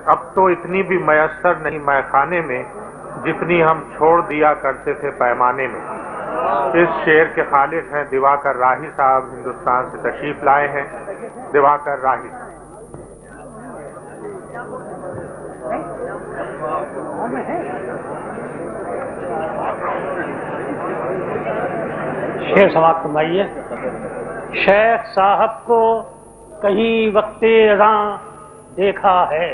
اب تو اتنی بھی میسر نہیں میخانے میں جتنی ہم چھوڑ دیا کرتے تھے پیمانے میں۔ اس شعر کے خالق ہیں دیواکر راہی صاحب، ہندوستان سے تشریف لائے ہیں۔ دیواکر راہی۔ شعر سماعت فرمائیے۔ شیخ صاحب کو کہیں وقت اذاں دیکھا ہے،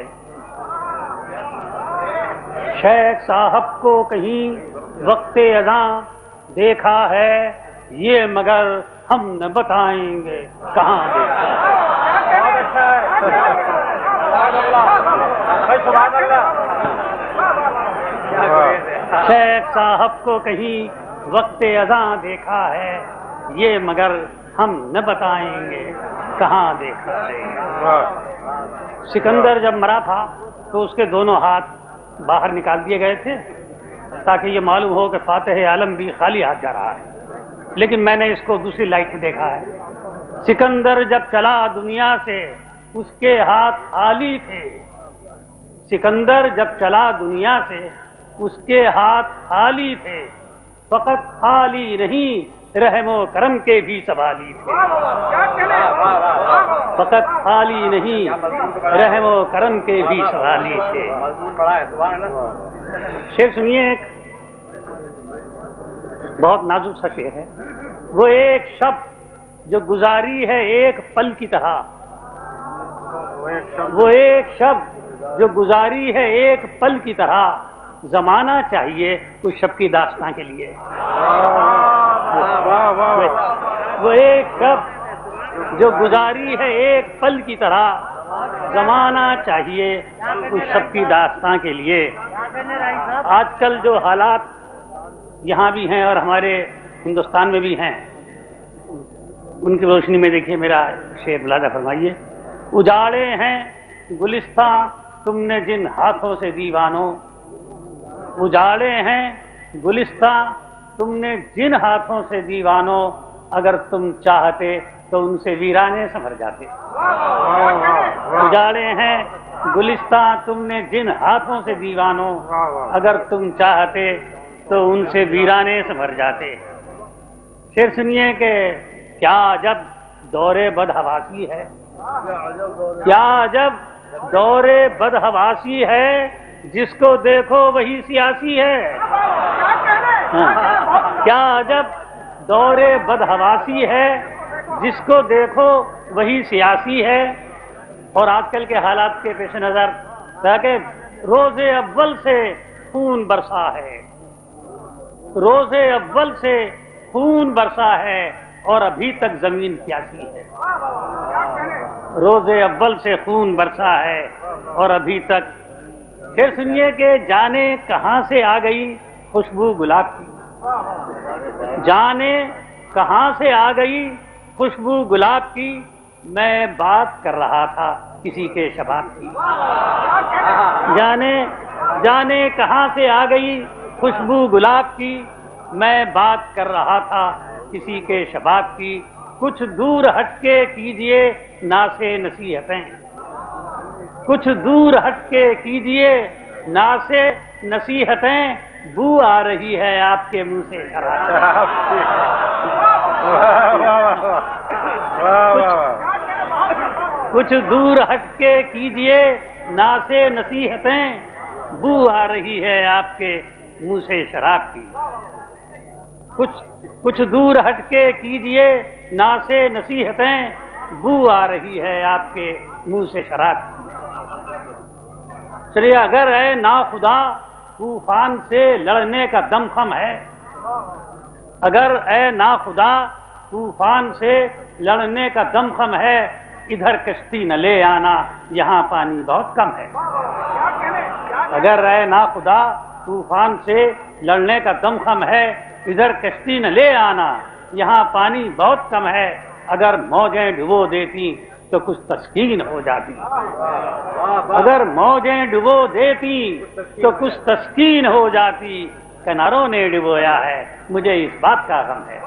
شیخ صاحب کو کہیں وقت اذاں دیکھا ہے، یہ مگر ہم نہ بتائیں گے کہاں دیکھا ہے۔ شیخ صاحب کو کہیں وقت اذاں دیکھا ہے، یہ مگر ہم نہ بتائیں گے کہاں دیکھا ہے۔ سکندر جب مرا تھا تو اس کے دونوں ہاتھ باہر نکال دیے گئے تھے تاکہ یہ معلوم ہو کہ فاتح عالم بھی خالی ہاتھ جا رہا ہے، لیکن میں نے اس کو دوسری لائٹ میں دیکھا ہے۔ سکندر جب چلا دنیا سے اس کے ہاتھ خالی تھے، سکندر جب چلا دنیا سے اس کے ہاتھ خالی تھے، فقط خالی نہیں رحم و کرم کے بھی سوالی تھے، فقط خالی نہیں رحم و کرم کے بھی سوالی تھے۔ شعر سنیے، ایک بہت نازک سا شعر ہے۔ وہ ایک شب جو گزاری ہے ایک پل کی طرح، وہ ایک شب جو گزاری ہے ایک پل کی طرح، زمانہ چاہیے کچھ شب کی داستاں کے لیے۔ وہ ایک شب جو گزاری ہے ایک پل کی طرح، زمانہ چاہیے کچھ شب کی داستاں کے لیے۔ آج کل جو حالات یہاں بھی ہیں اور ہمارے ہندوستان میں بھی ہیں، ان کی روشنی میں دیکھیے میرا شعر ملاحظہ فرمائیے۔ اجاڑے ہیں گلستان تم نے جن ہاتھوں سے دیوانوں، اجاڑے ہیں گلستان تم نے جن ہاتھوں سے دیوانوں، اگر تم چاہتے تو ان سے ویرانے سنور جاتے۔ اجاڑے ہیں گلستان تم نے جن ہاتھوں سے دیوانوں، اگر تم چاہتے تو ان سے ویرانے سنور جاتے۔ شعر سنیے کہ کیا عجب دور بدحواسی ہے، کیا عجب دور بدحواسی ہے، جس کو دیکھو وہی سیاسی ہے۔ کیا عجب دور بدحواسی ہے، جس کو دیکھو وہی سیاسی ہے۔ اور آج کل کے حالات کے پیش نظر تاکہ روز اول سے خون برسا ہے، روز اول سے خون برسا ہے اور ابھی تک زمین پیاسی ہے۔ روز اول سے خون برسا ہے اور ابھی تک۔ پھر سنیے کہ جانے کہاں سے آ گئی خوشبو گلاب کی، جانے کہاں سے آ گئی خوشبو گلاب کی، میں بات کر رہا تھا کسی کے شباب کی۔ جانے کہاں سے آ گئی خوشبو گلاب کی، میں بات کر رہا تھا کسی کے شباب کی۔ کچھ دور ہٹ کے کیجئے ناسے نصیحتیں، کچھ دور ہٹ کے کیجئے ناسے نصیحتیں، بو آ رہی ہے آپ کے منہ سے شراب۔ کچھ دور ہٹ کے کیجئے ناسے نصیحتیں، بو آ رہی ہے آپ کے منہ سے شراب کی۔ کچھ دور ہٹ کے کیجئے ناسے نصیحتیں، بو آ رہی ہے آپ کے منہ سے شراب کی۔ چلیے اگر اے ناخدا طوفان سے لڑنے کا دم خم ہے، اگر اے ناخدا طوفان سے لڑنے کا دم خم ہے، ادھر کشتی نہ لے آنا یہاں پانی بہت کم ہے۔ اگر اے ناخدا طوفان سے لڑنے کا دم خم ہے، ادھر کشتی نہ لے آنا یہاں پانی بہت کم ہے۔ اگر موجیں ڈبو دیتی تو کچھ تسکین ہو جاتی، اگر موجیں ڈبو دیتی تو کچھ تسکین ہو جاتی، کناروں نے ڈبویا ہے مجھے اس بات کا غم ہے۔